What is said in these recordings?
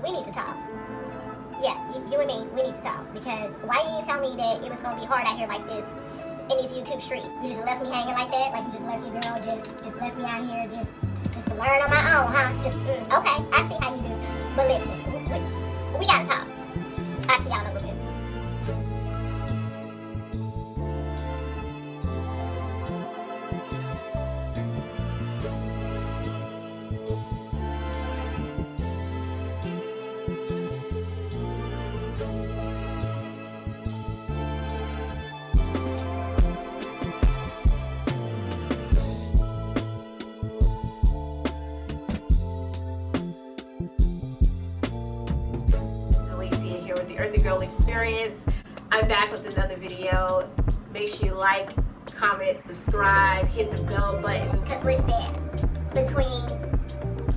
we need to talk. Yeah, you and me, we need to talk. Because why you didn't tell me that it was going to be hard out here like this in these YouTube streets? You just left me hanging like that? Like you just left your girl, just left me out here just to learn on my own, huh? Okay, I see how you do. But listen, we gotta talk. I see y'all in a little bit. Earthy Girl Experience. I'm back with another video. Make sure you like, comment, subscribe, hit the bell button. Because listen, between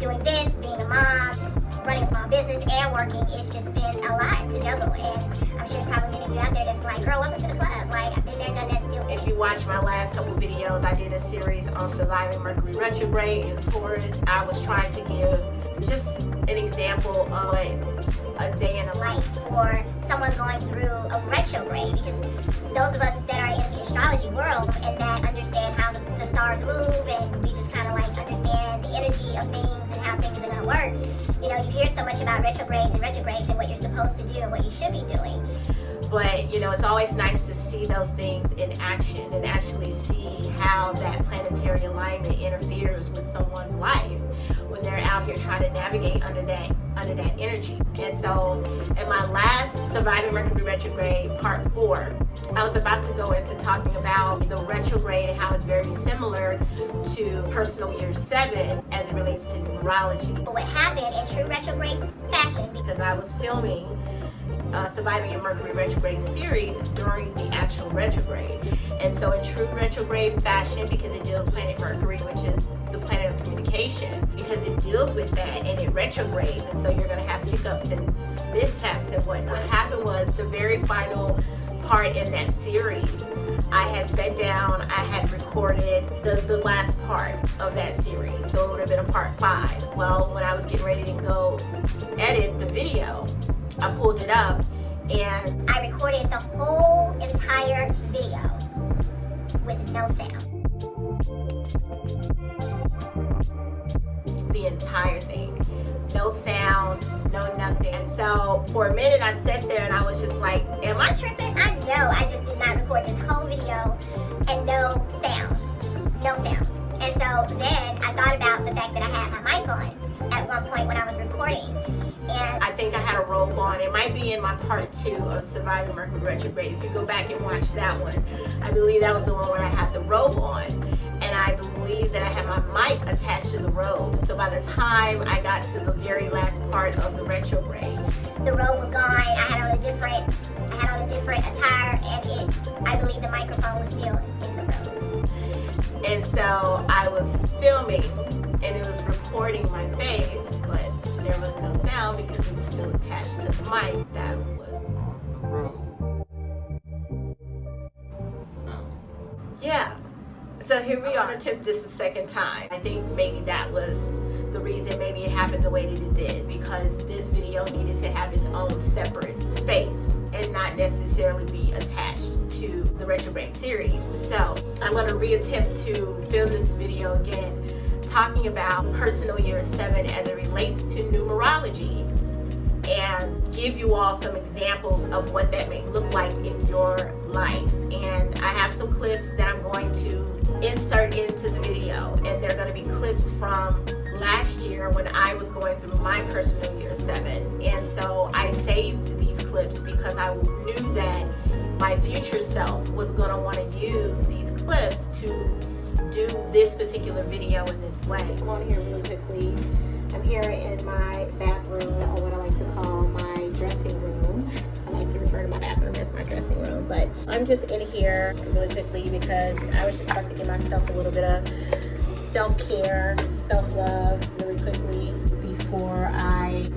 doing this, being a mom, running a small business, and working, it's just been a lot to juggle. And I'm sure there's probably many of you out there that's like, girl, welcome to the club. Like, I've been there, done that, still. If you watch my last couple videos, I did a series on surviving Mercury retrograde in Taurus. I was trying to give just an example of a day in a life for someone going through a retrograde, because those of us that are in the astrology world and that understand how the stars move, and we just kind of like understand the energy of things and how things are going to work. You know, you hear so much about retrogrades and what you're supposed to do and what you should be doing. But, you know, it's always nice to see those things in action and actually see how that planetary alignment interferes with someone's life when they're out here trying to navigate under that energy. And so in my last Surviving Mercury Retrograde Part 4, I was about to go into talking about the retrograde and how it's very similar to personal year 7 as it relates to numerology. But what happened in true retrograde fashion, because I was filming Surviving in Mercury Retrograde series during the actual retrograde. And so in true retrograde fashion, because it deals with planet Mercury, which is the planet of communication, because it deals with that and it retrogrades, and so you're going to have hiccups and mishaps and whatnot. What happened was the very final part in that series, I had sat down, I had recorded the last part of that series, so it would have been a part 5. Well, when I was getting ready to go edit the video, I pulled it up and I recorded the whole entire video with no sound. The entire thing. No sound, no nothing. And so for a minute I sat there and I was just like, am I tripping? I know I just did not record this whole video and no sound. No sound. And so then I thought about the fact that I had my mic on at one point when I was recording. And I think I had a robe on. It might be in my part 2 of Surviving Mercury Retrograde. If you go back and watch that one, I believe that was the one where I had the robe on. And I believe that I had my mic attached to the robe. So by the time I got to the very last part of the retrograde, the robe was gone. I had on a different attire, and I believe the microphone was still in the robe. And so I was filming and it was recording my face, but there was no sound because it was still attached to the mic that was on the road. Yeah. So here we are, attempt this a second time. I think maybe that was the reason maybe it happened the way that it did, because this video needed to have its own separate space and not necessarily be attached to the retrograde series. So I'm going to reattempt to film this video again, talking about personal year 7 as it relates to numerology, and give you all some examples of what that may look like in your life. And I have some clips that I'm going to insert into the video, and they're going to be clips from last year when I was going through my personal year 7. And so I saved these clips because I knew that my future self was going to want to use these clips to do this particular video in this way. I'm on here really quickly. I'm here in my bathroom, or what I like to call my dressing room. I like to refer to my bathroom as my dressing room, but I'm just in here really quickly because I was just about to give myself a little bit of self-care, self-love really quickly before I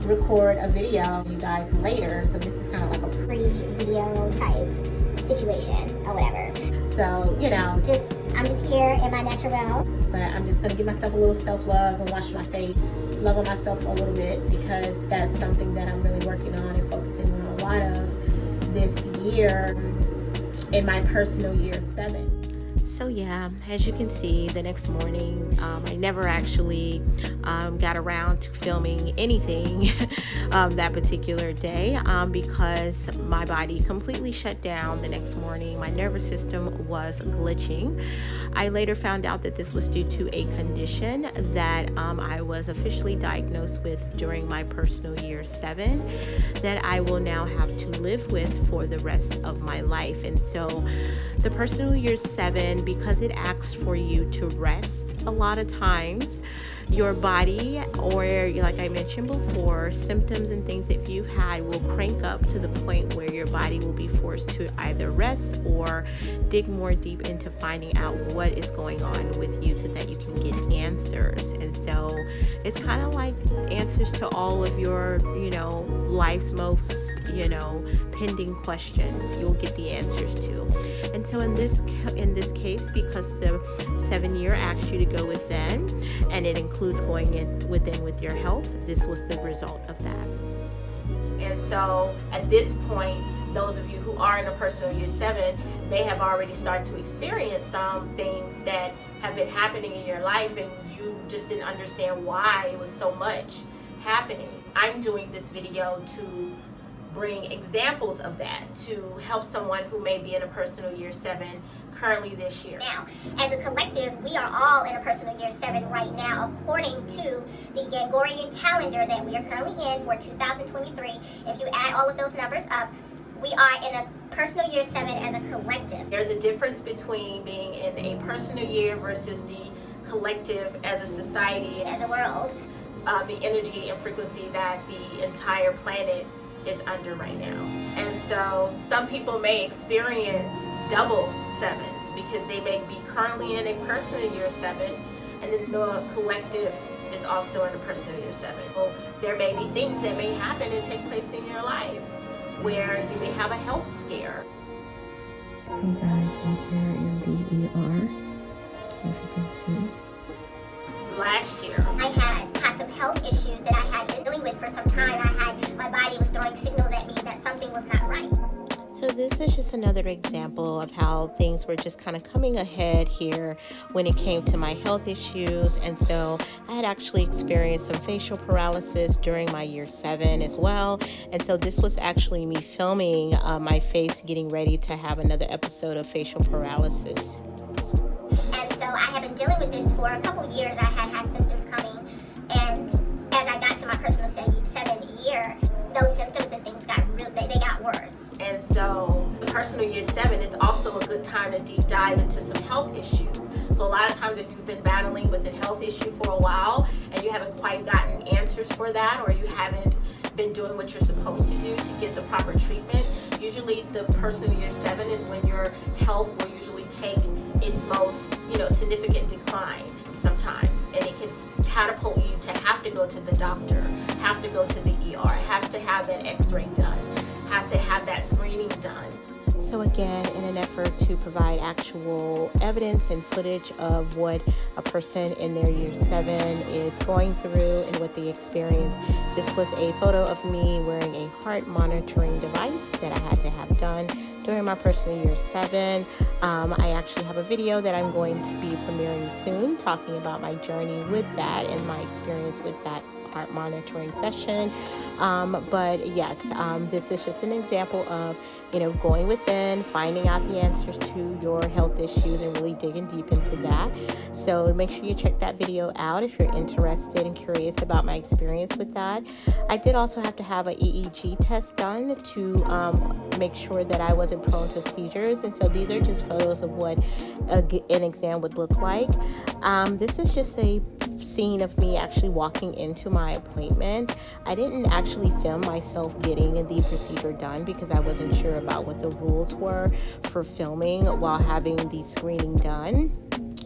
record a video you guys later. So this is kind of like a pre-video type situation or whatever. So, you know, I'm just here in my natural But I'm just gonna give myself a little self-love and wash my face, love on myself a little bit, because that's something that I'm really working on and focusing on a lot of this year in my personal year 7. So yeah, as you can see, the next morning, I never actually got around to filming anything that particular day because my body completely shut down the next morning. My nervous system was glitching. I later found out that this was due to a condition that I was officially diagnosed with during my personal year 7 that I will now have to live with for the rest of my life. And so the personal year 7, because it asks for you to rest, a lot of times your body, or like I mentioned before, symptoms and things that you've had will crank up to the point where your body will be forced to either rest or dig more deep into finding out what is going on with you so that you can get answers. And so it's kind of like answers to all of your, life's most, pending questions. You'll get the answers to. And so in this case, because the 7-year asks you to go within, and it includes going in within with your health, this was the result of that. And so at this point, those of you who are in a personal year 7 may have already started to experience some things that have been happening in your life, and you just didn't understand why it was so much happening. I'm doing this video to bring examples of that to help someone who may be in a personal year 7 currently this year. Now, as a collective, we are all in a personal year 7 right now, according to the Gregorian calendar that we are currently in for 2023. If you add all of those numbers up, we are in a personal year 7 as a collective. There's a difference between being in a personal year versus the collective as a society, as a world. The energy and frequency that the entire planet is under right now. And so some people may experience double 7s because they may be currently in a personal year 7, and then the collective is also in a personal year 7. So there may be things that may happen and take place in your life where you may have a health scare. Hey guys, I'm here in the ER, as you can see. Last year, I had some health issues that I had been dealing with for some time. My body was throwing signals at me that something was not right. So this is just another example of how things were just kind of coming ahead here when it came to my health issues. And so I had actually experienced some facial paralysis during my year 7 as well. And so this was actually me filming my face, getting ready to have another episode of facial paralysis. And so I have been dealing with this for a couple years. I had symptoms coming, and as I got to my personal 7 year, those symptoms and things they got worse. And so the personal year 7 is also a good time to deep dive into some health issues. So a lot of times if you've been battling with a health issue for a while and you haven't quite gotten answers for that, or you haven't been doing what you're supposed to do to get the proper treatment, usually the personal year 7 is when your health will usually take its most, significant decline sometimes. And it can catapult you to have to go to the doctor, have to go to the ER, have to have that x-ray done, have to have that screening done. So again, in an effort to provide actual evidence and footage of what a person in their year 7 is going through and what they experience, this was a photo of me wearing a heart monitoring device that I had to have done during my personal year 7. I actually have a video that I'm going to be premiering soon talking about my journey with that and my experience with that heart monitoring session. But yes, this is just an example of, going within, finding out the answers to your health issues and really digging deep into that. So make sure you check that video out if you're interested and curious about my experience with that. I did also have to have an EEG test done to make sure that I wasn't prone to seizures. And so these are just photos of what an exam would look like. This is just a scene of me actually walking into my appointment. I didn't actually film myself getting the procedure done because I wasn't sure about what the rules were for filming while having the screening done.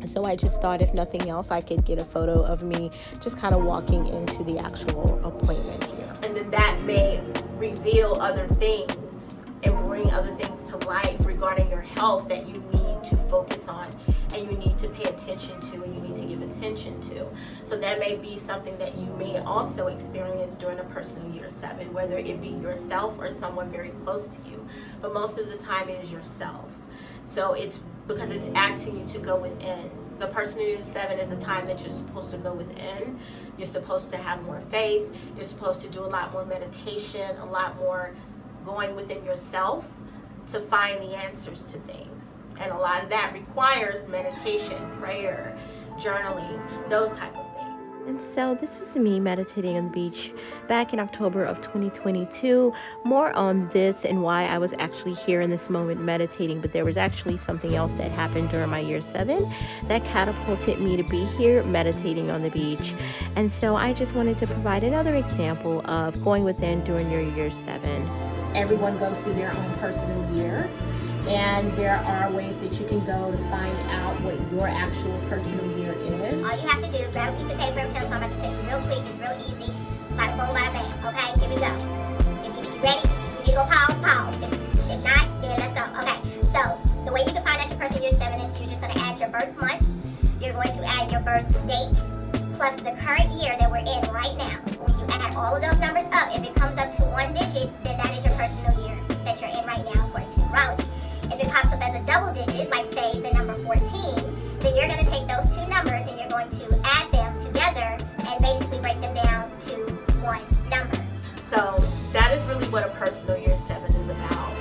So I just thought, if nothing else, I could get a photo of me just kind of walking into the actual appointment here. And then that may reveal other things and bring other things to life regarding your health that you need to focus on and you need to pay attention to, and you need to give attention to. So that may be something that you may also experience during a personal year 7, whether it be yourself or someone very close to you. But most of the time it is yourself. So it's because it's asking you to go within. The personal year 7 is a time that you're supposed to go within. You're supposed to have more faith. You're supposed to do a lot more meditation, a lot more going within yourself to find the answers to things. And a lot of that requires meditation, prayer, journaling, those type of things. And so this is me meditating on the beach back in October of 2022. More on this and why I was actually here in this moment meditating, but there was actually something else that happened during my year 7 that catapulted me to be here meditating on the beach. And so I just wanted to provide another example of going within during your year 7. Everyone goes through their own personal year, and there are ways that you can go to find out what your actual personal year is. All you have to do, grab a piece of paper and pencil. I'm about to tell you real quick. It's real easy. Bada boom, bada bam. Okay, here we go. If you ready, you need to go pause. If not, then let's go. Okay, so the way you can find out your personal year 7 is you're just going to add your birth month. You're going to add your birth date plus the current year that we're in right now. When you add all of those numbers up, if it comes up to 1 digit, then that is your personal year that you're in right now according to numerology. If it pops up as a double digit, like say the number 14, then you're going to take those two numbers and you're going to add them together and basically break them down to one number. So that is really what a personal year 7 is about.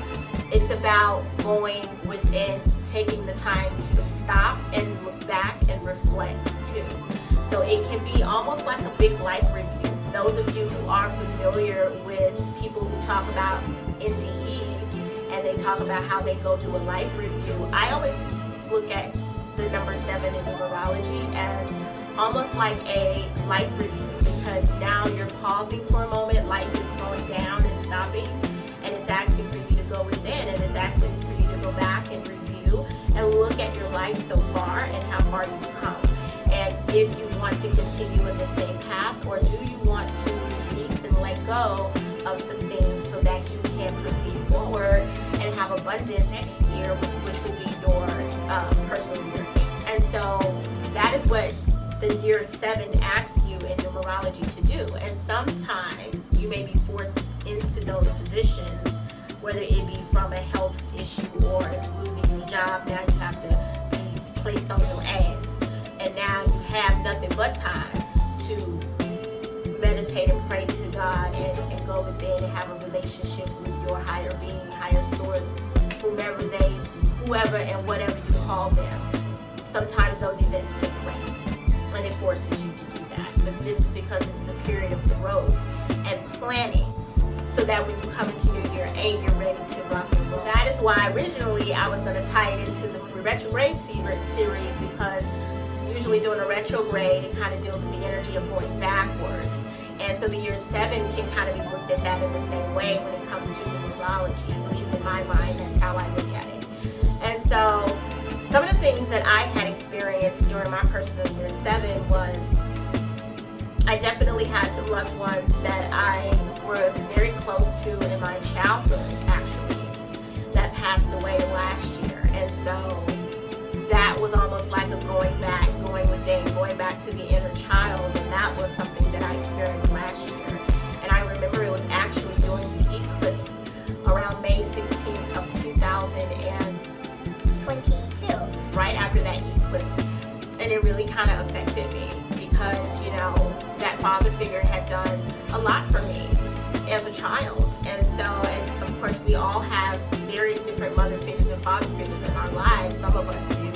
It's about going within, taking the time to stop and look back and reflect too. So it can be almost like a big life review. Those of you who are familiar with people who talk about NDEs, and they talk about how they go through a life review, I always look at the number 7 in numerology as almost like a life review, because now you're pausing for a moment, life is slowing down and stopping, and it's asking for you to go within, and it's asking for you to go back and review and look at your life so far and how far you've come. And if you want to continue in the same path, or do you want to release and let go of some things so that you can proceed forward and have abundance next year, which will be your personal year. And so that is what the year 7 asks you in numerology to do. And sometimes you may be forced into those positions, whether it be from a health issue or losing your job. Now you have to be placed on your ass, and now you have nothing but time to meditate and pray to God and go within and have a relationship with your higher being, higher source, whoever and whatever you call them. Sometimes those events take place and it forces you to do that. But this is because this is a period of growth and planning, so that when you come into your year 8, you're ready to rock and roll. That is why originally I was going to tie it into the retrograde series, because usually during a retrograde it kind of deals with the energy of going backwards. And so the year 7 can kind of be looked at that in the same way when it comes to numerology. At least in my mind, that's how I look at it. And so some of the things that I had experienced during my personal year 7 was, I definitely had some loved ones that I was very close to in my childhood, actually, that passed away last year. And so that was almost like a going back, going within, going back to the inner child. And that was something that I experienced last year. And I remember it was actually during the eclipse around May 16th of 2022, right after that eclipse. And it really kind of affected me because, you know, that father figure had done a lot for me as a child. And so, and of course, we all have various different mother figures and father figures in our lives. Some of us do.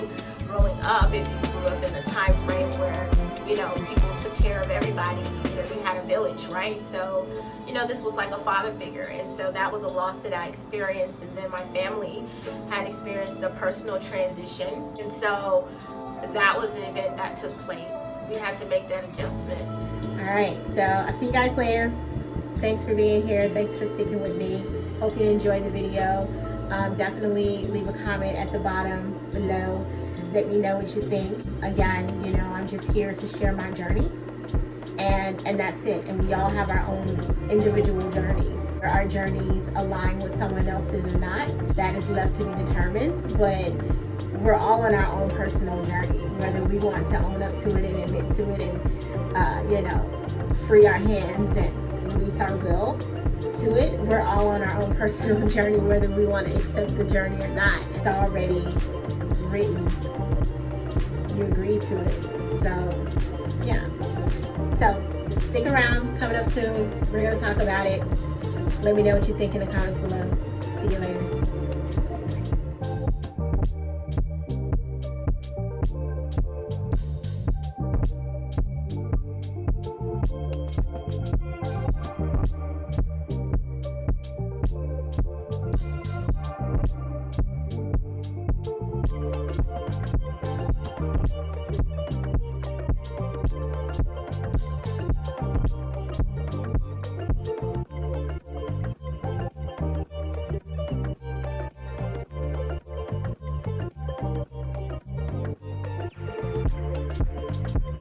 Growing up, if you grew up in a time frame where, you know, people took care of everybody, you know, you had a village, right? So, you know, this was like a father figure. And so that was a loss that I experienced. And then my family had experienced a personal transition. And so that was an event that took place. We had to make that adjustment. All right, so I'll see you guys later. Thanks for being here. Thanks for sticking with me. Hope you enjoyed the video. Definitely leave a comment at the bottom below. Let me know what you think. Again, you know, I'm just here to share my journey. And that's it. And we all have our own individual journeys. Our journeys align with someone else's or not, that is left to be determined. But we're all on our own personal journey, whether we want to own up to it and admit to it and, free our hands and release our will to it. We're all on our own personal journey, whether we want to accept the journey or not. It's already written. You agree to it. So, yeah. So, stick around. Coming up soon. We're going to talk about it. Let me know what you think in the comments below. See you later.